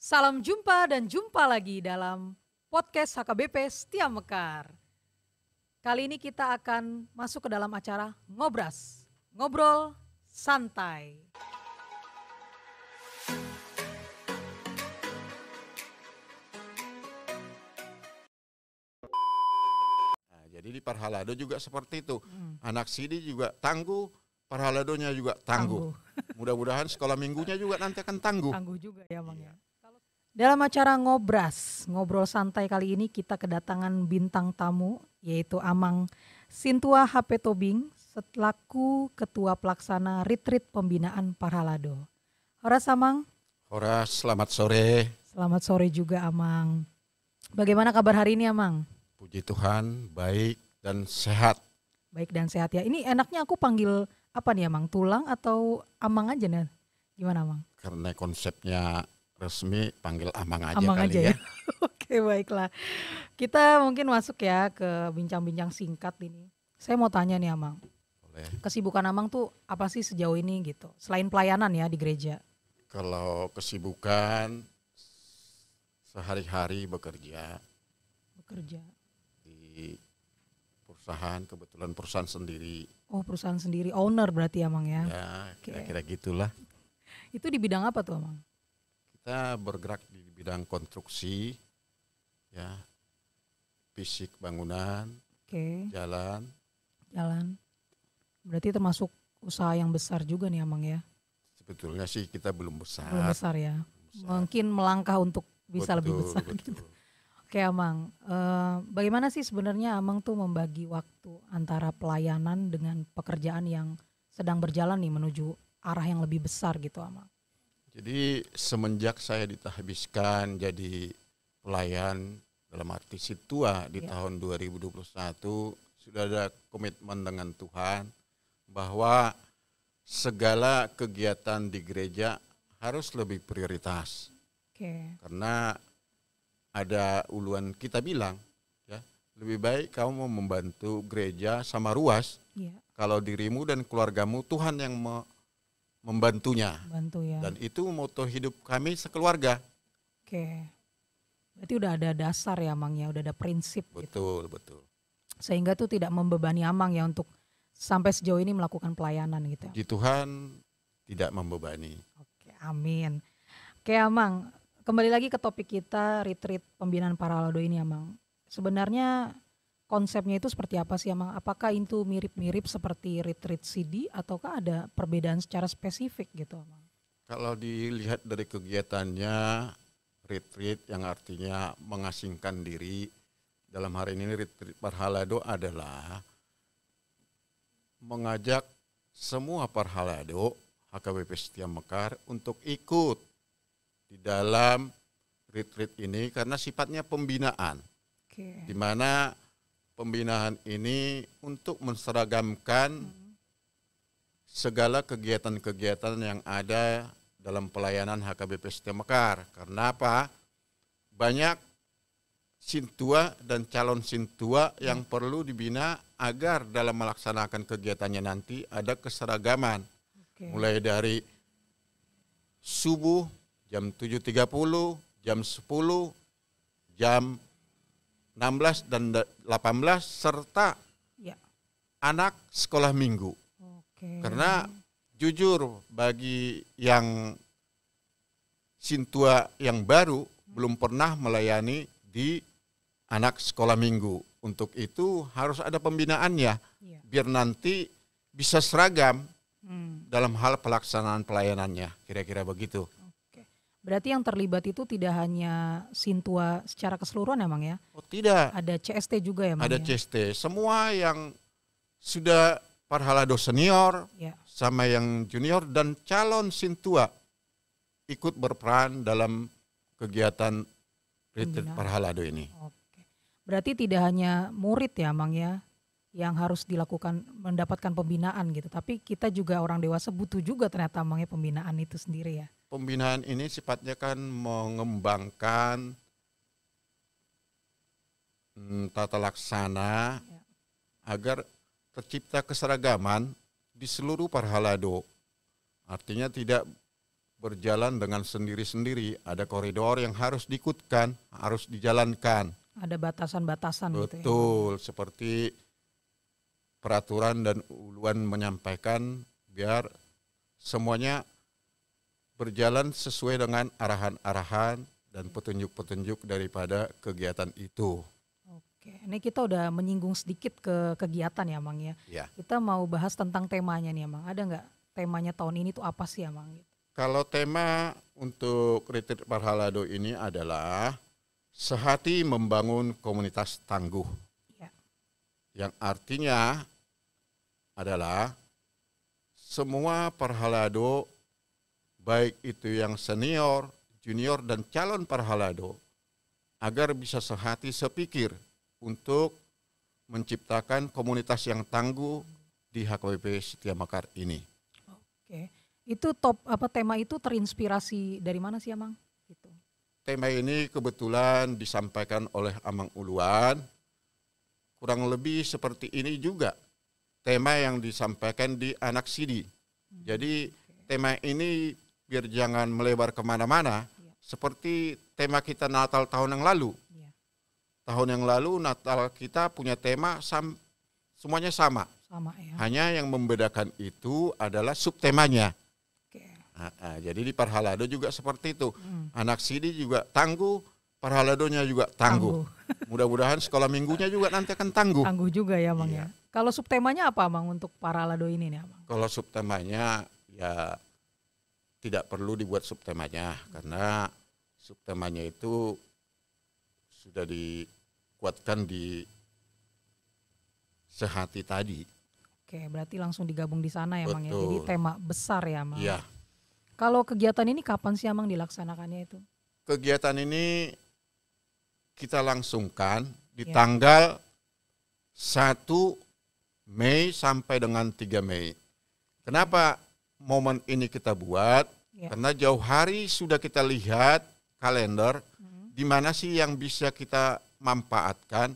Salam jumpa dan jumpa lagi dalam podcast HKBP Setia Mekar. Kali ini kita akan masuk ke dalam acara Ngobras, Ngobrol Santai. Nah, jadi di Parhalado juga seperti itu. Anak Sidi juga tangguh, Parhaladonya juga tangguh. Mudah-mudahan sekolah minggunya juga nanti akan tangguh. Tangguh juga ya Bang ya. Dalam acara Ngobras, Ngobrol Santai kali ini kita kedatangan bintang tamu yaitu Amang Sintua HP Tobing selaku Ketua Pelaksana Retreat Pembinaan Parhalado. Horas Amang. Horas, selamat sore. Selamat sore juga Amang. Bagaimana kabar hari ini Amang? Puji Tuhan, baik dan sehat. Baik dan sehat ya. Ini enaknya aku panggil apa nih Amang? Tulang atau Amang aja nih? Gimana Amang? Karena konsepnya resmi, panggil Amang aja Amang kali aja ya. Oke baiklah. Kita mungkin masuk ya ke bincang-bincang singkat ini. Saya mau tanya nih Amang. Boleh. Kesibukan Amang tuh apa sih sejauh ini gitu? Selain pelayanan ya di gereja. Kalau kesibukan, sehari-hari bekerja Bekerja. di perusahaan, kebetulan perusahaan sendiri. Oh perusahaan sendiri, owner berarti Amang ya. Ya, kira-kira gitulah. Itu di bidang apa tuh Amang? Kita bergerak di bidang konstruksi, ya, fisik bangunan, Oke, jalan. jalan. Berarti termasuk usaha yang besar juga nih Amang ya. Sebetulnya sih kita belum besar. Belum besar ya. Besar. Mungkin melangkah untuk bisa lebih Betul, besar betul. gitu. Oke Amang, bagaimana sih sebenarnya Amang tuh membagi waktu antara pelayanan dengan pekerjaan yang sedang berjalan nih menuju arah yang lebih besar gitu Amang? Jadi semenjak saya ditahbiskan jadi pelayan dalam arti situa di tahun 2021, sudah ada komitmen dengan Tuhan bahwa segala kegiatan di gereja harus lebih prioritas. Oke. Karena ada uluan kita bilang, ya, lebih baik kamu mau membantu gereja sama ruas, Iya, kalau dirimu dan keluargamu Tuhan yang membantunya. bantu ya. Dan itu moto hidup kami sekeluarga. Oke. Berarti udah ada dasar ya Amang ya, udah ada prinsip gitu. Betul, betul. Sehingga tuh tidak membebani Amang ya untuk sampai sejauh ini melakukan pelayanan gitu. Puji Tuhan tidak membebani. Oke, amin. Oke Amang, kembali lagi ke topik kita retreat pembinaan Parhalado ini Amang. Sebenarnya konsepnya itu seperti apa sih Amang? Apakah itu mirip-mirip seperti retreat CD ataukah ada perbedaan secara spesifik gitu Amang? Kalau dilihat dari kegiatannya, retreat yang artinya mengasingkan diri, dalam hari ini retreat Parhalado adalah mengajak semua Parhalado HKBP Setia Mekar untuk ikut di dalam retreat ini karena sifatnya pembinaan. Oke. Di mana pembinaan ini untuk menseragamkan segala kegiatan-kegiatan yang ada dalam pelayanan HKBP Setia Mekar. Karena apa? Banyak sintua dan calon sintua yang perlu dibina agar dalam melaksanakan kegiatannya nanti ada keseragaman. Oke. Mulai dari subuh jam 7.30, jam 10, jam 16 dan 18 serta Ya. anak sekolah minggu. Oke. Karena jujur bagi yang sintua yang baru belum pernah melayani di anak sekolah minggu. Untuk itu harus ada pembinaannya Iya. biar nanti bisa seragam Hmm. dalam hal pelaksanaan pelayanannya. Kira-kira begitu. Oke. Berarti yang terlibat itu tidak hanya Sintua secara keseluruhan emang ya? Oh tidak, Ada CST juga ya Mang? ada ya? CST. Semua yang sudah Parhalado senior Ya. sama yang junior dan calon sintua ikut berperan dalam kegiatan retreat Pembinaan. Parhalado ini. Oke. Berarti tidak hanya murid ya Mang ya yang harus dilakukan mendapatkan pembinaan gitu, tapi kita juga orang dewasa butuh juga ternyata Mang ya pembinaan itu sendiri ya. Pembinaan ini sifatnya kan mengembangkan tata laksana Ya. agar tercipta keseragaman di seluruh Parhalado. Artinya tidak berjalan dengan sendiri-sendiri. Ada koridor yang harus diikutkan, harus dijalankan. Ada batasan-batasan gitu ya. Betul, seperti peraturan dan uluan menyampaikan biar semuanya berjalan sesuai dengan arahan-arahan dan petunjuk-petunjuk daripada kegiatan itu. Oke, ini kita udah menyinggung sedikit ke kegiatan ya Mang ya. Ya. Kita mau bahas tentang temanya nih Mang. Ada nggak temanya tahun ini tuh apa sih ya Mang? Kalau tema untuk retreat Parhalado ini adalah sehati membangun komunitas tangguh. Ya. Yang artinya adalah semua Parhalado, baik itu yang senior, junior, dan calon Parhalado, agar bisa sehati sepikir untuk menciptakan komunitas yang tangguh di HKBP Setia Mekar ini. Oke, itu tema itu terinspirasi dari mana sih Amang? Gitu. Tema ini kebetulan disampaikan oleh Amang Uluan, kurang lebih seperti ini juga tema yang disampaikan di Anak Sidi. Jadi tema ini biar jangan melebar kemana-mana, seperti tema kita Natal tahun yang lalu. Tahun yang lalu Natal kita punya tema semuanya sama. Sama ya. Hanya yang membedakan itu adalah subtemanya. Oke. Jadi di Parhalado juga seperti itu. Anak Sidi juga tangguh, Parhaladonya juga tangguh. Mudah-mudahan sekolah minggunya juga nanti akan tangguh. Tangguh juga ya Mang Iya. ya. Kalau subtemanya apa Mang untuk Parhalado ini nih Amang? Kalau subtemanya ya tidak perlu dibuat subtemanya karena subtemanya itu sudah dikuatkan di sehati tadi. Oke, berarti langsung digabung di sana ya Mang ya. Betul. Jadi tema besar ya Mang. Iya. Kalau kegiatan ini kapan sih Amang dilaksanakannya itu? Kegiatan ini kita langsungkan di Ya. tanggal 1 Mei sampai dengan 3 Mei. Kenapa momen ini kita buat? Ya. Karena jauh hari sudah kita lihat kalender di mana sih yang bisa kita manfaatkan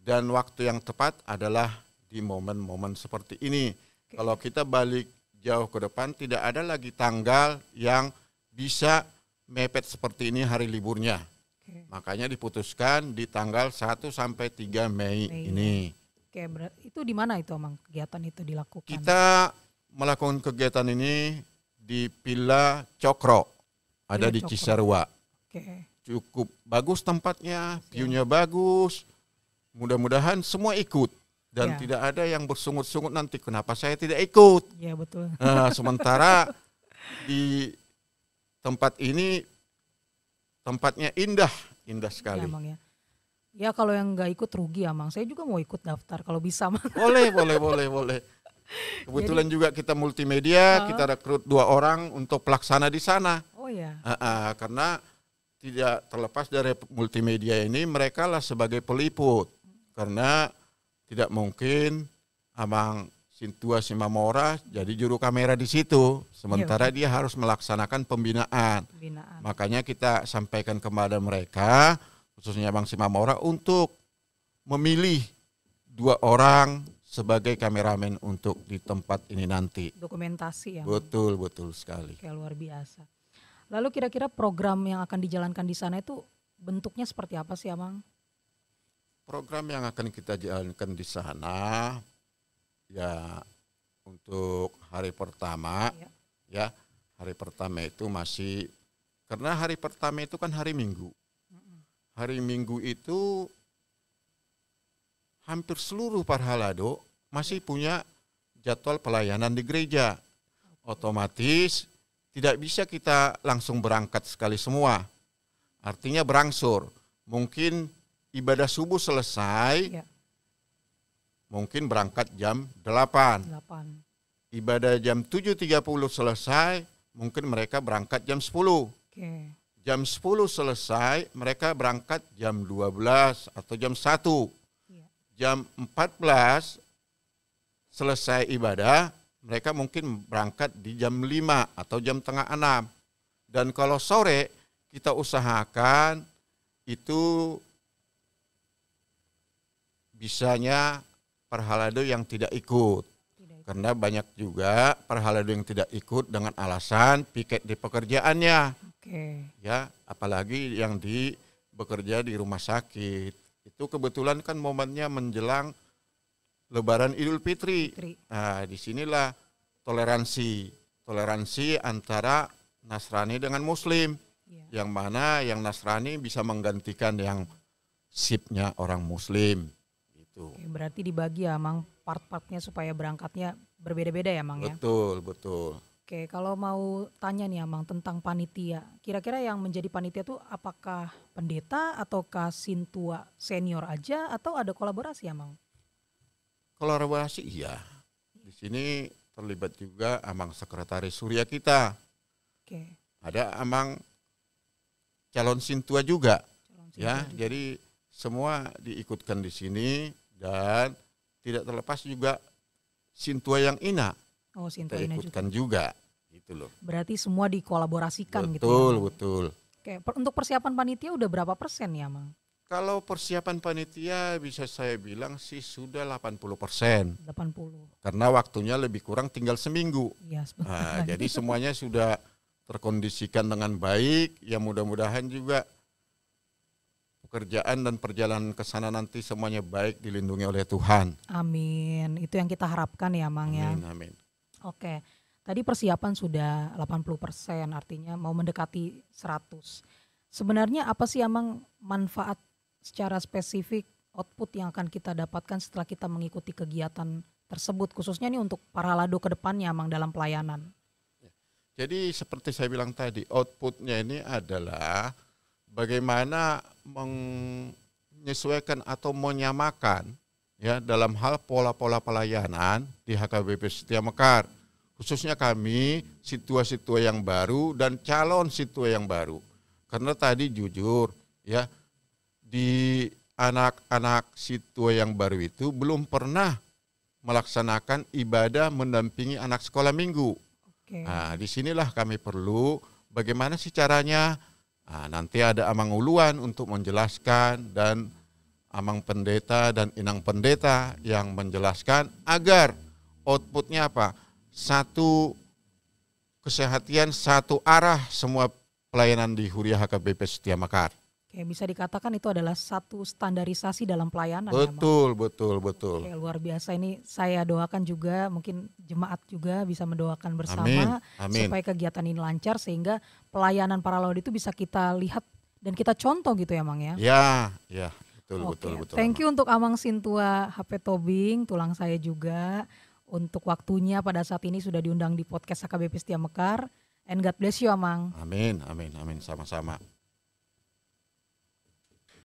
dan waktu yang tepat adalah di momen-momen seperti ini. Oke. Kalau kita balik jauh ke depan tidak ada lagi tanggal yang bisa mepet seperti ini hari liburnya. Oke. Makanya diputuskan di tanggal 1 sampai 3 Mei ini. Oke, itu di mana itu Amang kegiatan itu dilakukan? Kita melakukan kegiatan ini di Villa Cokro, ada Villa di Cokro. Cisarua. Oke. Cukup bagus tempatnya, view-nya bagus. Mudah-mudahan semua ikut dan Ya. tidak ada yang bersungut-sungut nanti kenapa saya tidak ikut. Iya betul. Sementara di tempat ini tempatnya indah sekali. Ya, Mang ya. Ya kalau yang nggak ikut rugi ya Mang. Saya juga mau ikut daftar kalau bisa Mang. Boleh. Kebetulan juga kita multimedia, kita rekrut 2 orang untuk pelaksana di sana. Oh ya. Karena tidak terlepas dari multimedia ini, mereka lah sebagai peliput. Karena tidak mungkin Amang Sintua Simamora jadi juru kamera di situ. Sementara dia harus melaksanakan pembinaan. Makanya kita sampaikan kepada mereka, khususnya Abang Simamora, untuk memilih 2 orang sebagai kameramen untuk di tempat ini nanti. Dokumentasi ya. Betul sekali. Kayak luar biasa. Lalu kira-kira program yang akan dijalankan di sana itu bentuknya seperti apa sih Amang? Program yang akan kita jalankan di sana ya untuk hari pertama ya hari pertama itu masih karena hari pertama itu kan hari Minggu. Hari Minggu itu hampir seluruh Parhalado masih punya jadwal pelayanan di gereja. Otomatis tidak bisa kita langsung berangkat sekali semua. Artinya berangsur. Mungkin ibadah subuh selesai, mungkin berangkat jam 8. Ibadah jam 7.30 selesai, mungkin mereka berangkat jam 10. Jam 10 selesai, mereka berangkat jam 12 atau jam 1. Jam 14 selesai ibadah, mereka mungkin berangkat di jam 5 atau jam tengah 6. Dan kalau sore kita usahakan itu bisanya Parhalado yang tidak ikut. Karena banyak juga para halado yang tidak ikut dengan alasan piket di pekerjaannya. Oke. Ya, apalagi yang bekerja di rumah sakit. Itu kebetulan kan momennya menjelang Lebaran Idul Fitri. Nah, disinilah toleransi antara Nasrani dengan Muslim. Yang mana yang Nasrani bisa menggantikan yang sipnya orang Muslim. Gitu. Oke, berarti dibagi ya, Mang, part-partnya supaya berangkatnya berbeda-beda ya, Mang ya? Betul. Oke, kalau mau tanya nih, Mang, tentang panitia. Kira-kira yang menjadi panitia tuh apakah pendeta ataukah sintua senior aja atau ada kolaborasi ya, Mang? Kolaborasi iya. Di sini terlibat juga Amang Sekretaris Surya kita. Oke. Ada Amang calon sintua juga. Ya, jadi semua diikutkan di sini dan tidak terlepas juga sintua yang ina. Oh, sintua kita ina ikutkan juga. Gitu loh. Berarti semua dikolaborasikan gitu ya? Betul. Oke, untuk persiapan panitia udah berapa persen ya, Mang? Kalau persiapan panitia bisa saya bilang sih sudah 80%. 80. Karena waktunya lebih kurang tinggal seminggu. Iya, Jadi semuanya sudah terkondisikan dengan baik. Ya mudah-mudahan juga pekerjaan dan perjalanan ke sana nanti semuanya baik, dilindungi oleh Tuhan. Amin. Itu yang kita harapkan ya, Mang ya. Amin. Oke. Tadi persiapan sudah 80%, artinya mau mendekati 100. Sebenarnya apa sih Amang manfaat secara spesifik output yang akan kita dapatkan setelah kita mengikuti kegiatan tersebut, khususnya nih untuk para halado ke depannya, Amang, dalam pelayanan? Jadi seperti saya bilang tadi, outputnya ini adalah bagaimana menyesuaikan atau menyamakan ya dalam hal pola-pola pelayanan di HKBP Setia Mekar. Khususnya kami, situa-situa yang baru dan calon situa yang baru. Karena tadi jujur ya, di anak-anak situa yang baru itu belum pernah melaksanakan ibadah mendampingi anak sekolah minggu. Oke. Nah, disinilah kami perlu bagaimana sih caranya. Nah, nanti ada Amang Uluan untuk menjelaskan dan Amang Pendeta dan Inang Pendeta yang menjelaskan agar outputnya apa? Satu kesehatan, satu arah semua pelayanan di Huria HKBP Setia Mekar. Oke, bisa dikatakan itu adalah satu standarisasi dalam pelayanan. Betul. Oke, luar biasa. Ini saya doakan juga, mungkin jemaat juga bisa mendoakan bersama. Amin. Supaya kegiatan ini lancar sehingga pelayanan para halado itu bisa kita lihat dan kita contoh gitu ya, Mang ya. Ya, betul. Thank you untuk Amang Sintua HP Tobing, tulang saya juga, untuk waktunya pada saat ini sudah diundang di podcast HKBP Setia Mekar. And God bless you, Amang. Amin. Sama-sama.